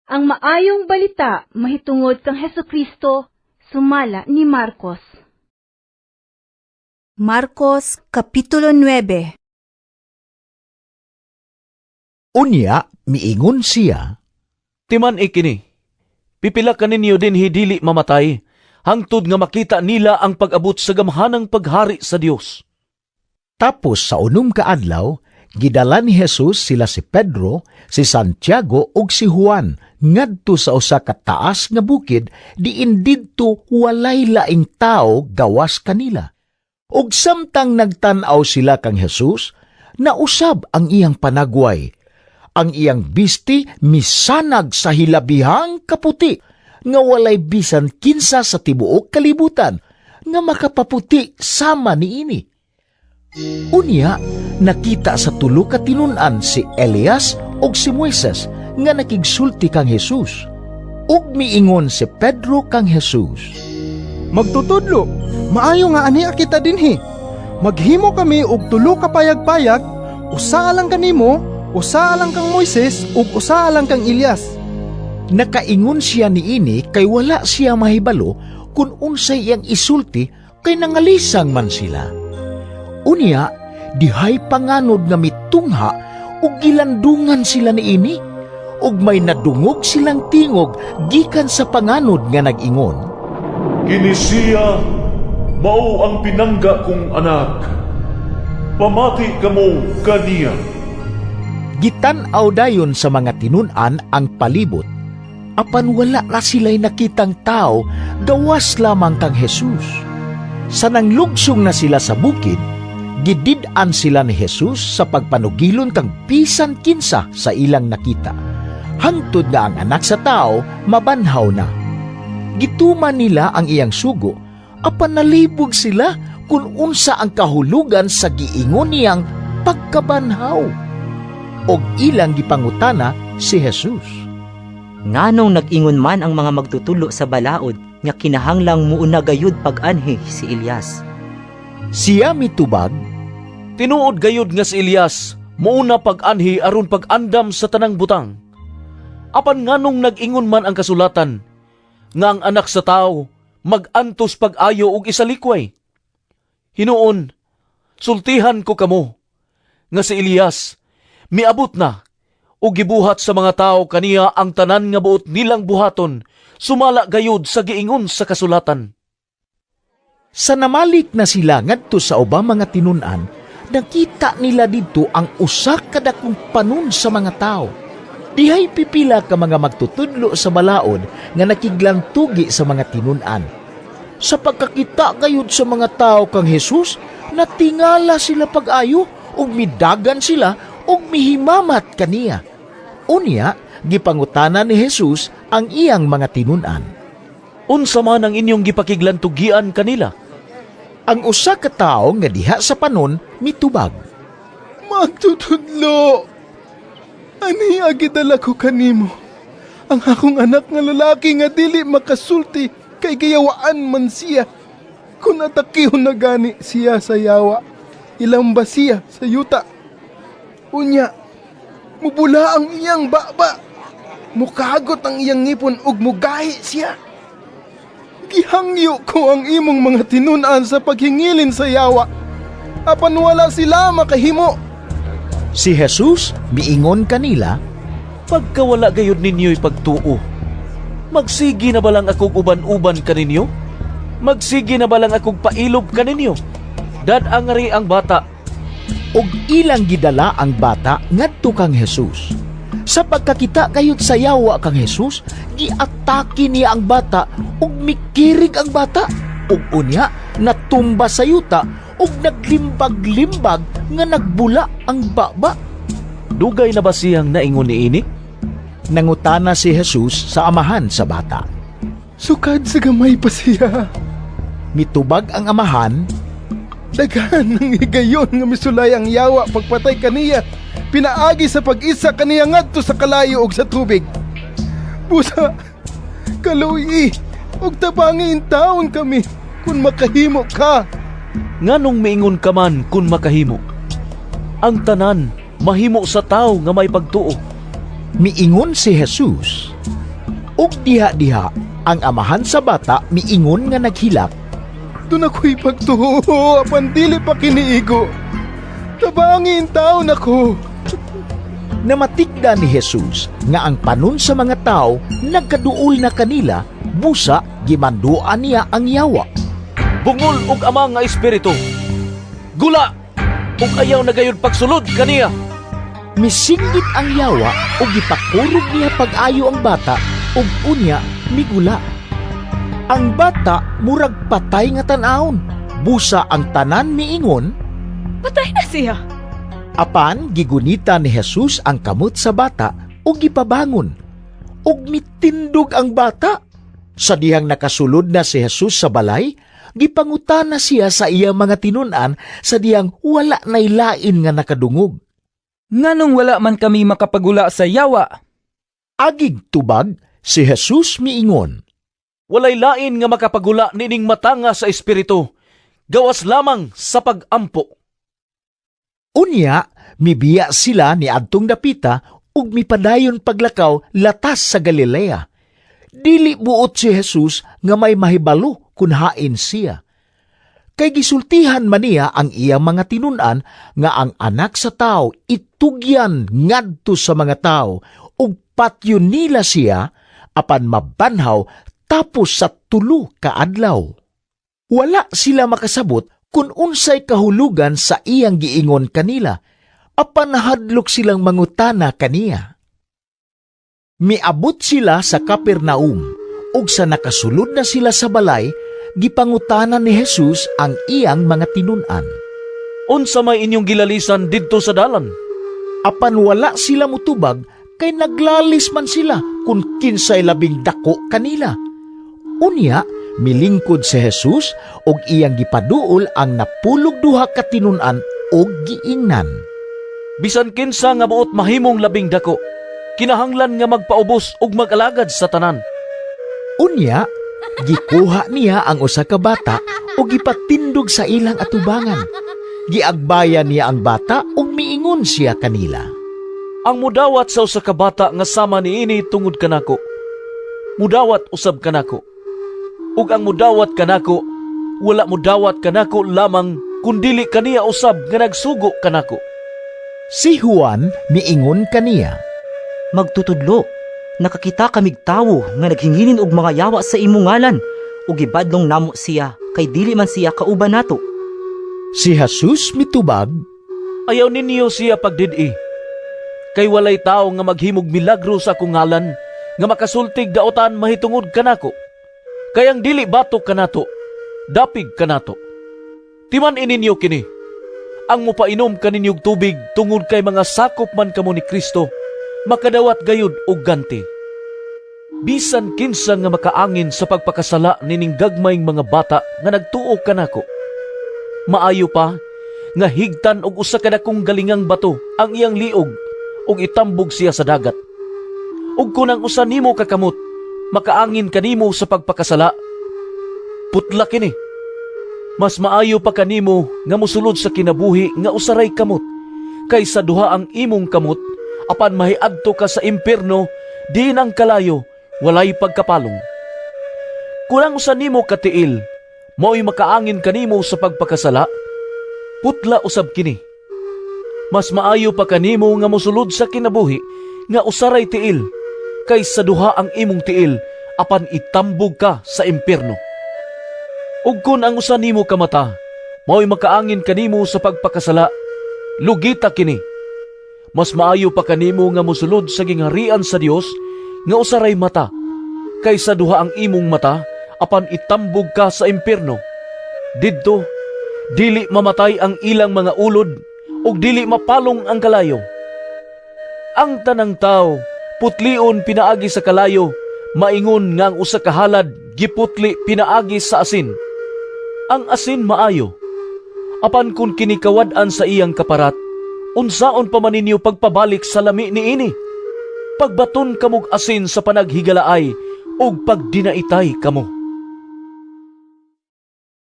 Ang maayong balita mahitungod kang Hesukristo sumala ni Marcos. Marcos Kapitulo 9. Unya, miingon siya, Timan ikini, pipila ka ninyo din hidili mamatay, hangtod nga makita nila ang pag-abot sa gamhanang paghari sa Dios. tapos sa unom ka adlaw, gidala ni Jesus sila si Pedro, si Santiago ug si Juan ngadto sa usa ka taas nga bukid diin didto walay laing tao gawas kanila. Ug samtang nagtan-aw sila kang Jesus, nausab ang iyang panagway. Ang iyang bisti misanag sa hilabihang kaputi, nga walay bisan kinsa sa tibuok kalibutan, nga makapaputi sama niini. Unya, nakita sa tulo ka tinun-an si Elias ug si Moises nga nakigsulti kang Jesus. Ug miingon si Pedro kang Jesus, Magtutudlo, maayo nga ania kita dinhi. Maghimo kami og tulo ka payag-payag, usa lang kanimo, usa lang kang Moises ug usa lang kang Elias. Nakaingon siya niini kay wala siya mahibalo kung unsay iyang isulti kay nangalisang man sila. Unya, dihay panganod nga mitungha ug gilandungan sila niini ug may nadungog silang tingog gikan sa panganod nga nag-ingon, Kini siya, mao ang pinangga kong anak. Pamati kamo kaniya. Gitan-aw dayon sa mga tinun-an ang palibot, apan wala na sila'y nakitang tao, gawas lamang kang Jesus. Sa nanglugsong na sila sa bukid, gidid-an sila ni Jesus sa pagpanugilon kang bisan kinsa sa ilang nakita. Hangtod nga ang anak sa tao, mabanhaw na. Gituman nila ang iyang sugo, apan nalibog sila kung unsa ang kahulugan sa giingon niyang pagkabanhaw. Og ilang gipangutana si Jesus. Nganong nag-ingon man ang mga magtutulo sa balaod nga kinahanglang muuna gayud pag-anhi si Elias. Siya mitubag, Tinuod gayud nga si Elias, muuna pag-anhi aron pag-andam sa tanang butang. Apan nganong nag-ingon man ang kasulatan, nga ang anak sa tao mag-antos pag-ayo og isalikway. Hinuon, sultihan ko kamo, nga si Elias miabot na o gibuhat sa mga tao kaniya ang tanan nga buot nilang buhaton, sumala gayud sa giingon sa kasulatan. sa namalik na sila ngadto sa ubang mga tinun-an, nakita nila dito ang usa ka dakong panon sa mga tao. Dihay pipila ka mga magtutudlo sa balaod nga nakiglantugi sa mga tinun-an. Sa pagkakita gayud sa mga tao kang Jesus, natingala sila pag-ayo ug midagan sila ug mihimamat kaniya. Unya, gipangutana ni Jesus ang iyang mga tinun-an. Unsa man ang inyong gipakiglantugian kanila? Ang usa ka tawo nga diha sa panon mitubag, Magtutudlo, ani agidala ko kanimo. Ang akong anak nga lalaki nga dili makasulti kay gayawaan man siya. Kung atakihon na gani siya sa yawa, ilang ba siya sa yuta? Unya, mubula ang iyang baba, mukagot ang iyang ngipon ug mugahi siya. Gihangyo ko ang imong mga tinun-an sa paghingilin sa yawa, apan wala sila makahimo. Si Jesus miingon kanila, Pagkawala gayud ninyo'y pagtuo, magsigi na balang akong uban-uban kaninyo? Magsigi na balang akong pailob kaninyo? Dad-angari ang bata. og ilang gidala ang bata ngadto kang Jesus. Sa pagkakita kayod sa yawa kang Jesus, giatake niya ang bata ug mikirig ang bata. Ug unya natumba sa yuta ug naglimbag-limbag nga nagbula ang baba. Dugay na ba siyang naingon niini? Nangutana si Jesus sa amahan sa bata. Sukad sa gamay pa siya. Mitubag ang amahan, Daghan ng higayon nga misulay ang yawa pagpatay kaniya. Pinaagi sa pag-isa kaniya ngadto sa kalayo ug sa tubig. Busa, kaluyi, ug tabangi in taon kami kung makahimo ka. Nganong miingon ka man kung makahimo? Ang tanan mahimo sa tao nga may pagtuo. miingon si Jesus. Ug diha-diha ang amahan sa bata miingon nga naghilak. Doon ako'y pagtuho, apan dili pa kiniigo. Tabangin taon ako. Namatikda ni Jesus nga ang panon sa mga tao nagkaduol na kanila, busa gimanduan niya ang yawa. Bungol og ama nga espiritu. Gula ug ayaw na gayud pagsulod kaniya. Misinggit ang yawa ug gipakurog niya pag-ayo ang bata ug unya migula. Ang bata murag patay nga tan-awon, busa ang tanan miingon. Patay na siya. Apan gigunita ni Jesus ang kamot sa bata ug gipabangon. Ug mitindog ang bata. Sa dihang nakasulod na si Jesus sa balay, gipangutana siya sa iyang mga tinun-an sa dihang wala nay lain nga nakadungog. Nganong wala man kami makapagula sa yawa? Agig tubag, si Jesus miingon. Walay lain nga makapagula nining matanga sa espiritu, gawas lamang sa pag-ampo. Unya, mibiya sila ni adtong dapita ug mipadayon paglakaw latas sa Galilea. Dili buot si Jesus nga may mahibalo kun hain siya. Kay gisultihan man niya ang iyang mga tinun-an nga ang anak sa tao itugyan ngadto sa mga tao ug patyon nila siya apan mabanhaw tapos sa 3 ka adlaw. Wala sila makasabot kung unsay kahulugan sa iyang giingon kanila, apan nahadlok silang mangutana kaniya. Miabot sila sa Kapernaum, ug sa nakasulod na sila sa balay, gipangutana ni Jesus ang iyang mga tinun-an. Unsa may inyong gilalisan didto sa dalan? Apan wala sila mutubag, kay naglalis man sila kung kinsay labing dako kanila. Unya, milingkod si Jesus og iyang gipaduol ang napulog 2 ka tinun-an og giingnan. Bisan kinsa nga buot mahimong labing dako, kinahanglan nga magpaubos ug mag-alagad sa tanan. Unya, gikuha niya ang usa ka bata ug gipatindog sa ilang atubangan. Giagbayan niya ang bata ug miingon siya kanila. Ang mudawat sa usa ka bata nga sama niini tungod kanako, mudawat usab kanako. Ug ang mudawat kanako, wala mudawat kanako lamang kundili kaniya usab nga nagsugo kanako. Si Juan miingon kaniya. Magtutudlo, nakakita kamig tawo nga naghinginin og mga yawa sa imong ngalan ug gibadlong namo siya kay dili man siya kauban nato. Si Jesus mitubag. Ayaw ninyo siya pagdid-i. Kay walay tao nga maghimog milagro sa akong ngalan nga makasultig daotan mahitungod kanako. Kayang dili batok kanato, dapig kanato. Timan ininyo kini, ang mupainom kaninyog tubig tungod kay mga sakop man kamo ni Kristo, makadawat gayud og ganti. Bisan kinsa nga makaangin sa pagpakasala nining gagmayng mga bata nga nagtuo kanako. Maayo pa nga higtan og usa ka dakong galingang bato ang iyang liog ug itambog siya sa dagat. Ug kun ang usa nimo kakamot makaangin kanimo sa pagpakasala, putla kini. Mas maayo pa kanimo nga mosulod sa kinabuhi nga usaray kamot kaysa duha ang imong kamot apan mahiadto ka sa impierno diin ang kalayo walay pagkapalong. Kung ang usa nimo katiil mao'y makaangin kanimo sa pagpakasala, putla usab kini. Mas maayo pa kanimo nga mosulod sa kinabuhi nga usaray tiil kaysa duha ang imong tiil apan itambog ka sa impierno. Ug kun ang usa nimo ka mata mao'y makaangin kanimo sa pagpakasala, lugita kini. Mas maayo pa kanimo nga mosulod sa gingharian sa Dios nga usaray mata kaysa duha ang imong mata apan itambog ka sa impierno. Didto dili mamatay ang ilang mga ulod ug dili mapalong ang kalayo. Ang tanang tao putlion pinaagi sa kalayo, maingon nga ang usa ka halad giputli pinaagi sa asin. Ang asin maayo, apan kung kinikawad-an sa iyang kaparat, unsaon pa man ninyo pagpabalik sa lami niini? Pagbaton kamog asin sa panaghigalaay ug pagdinaitay kamo.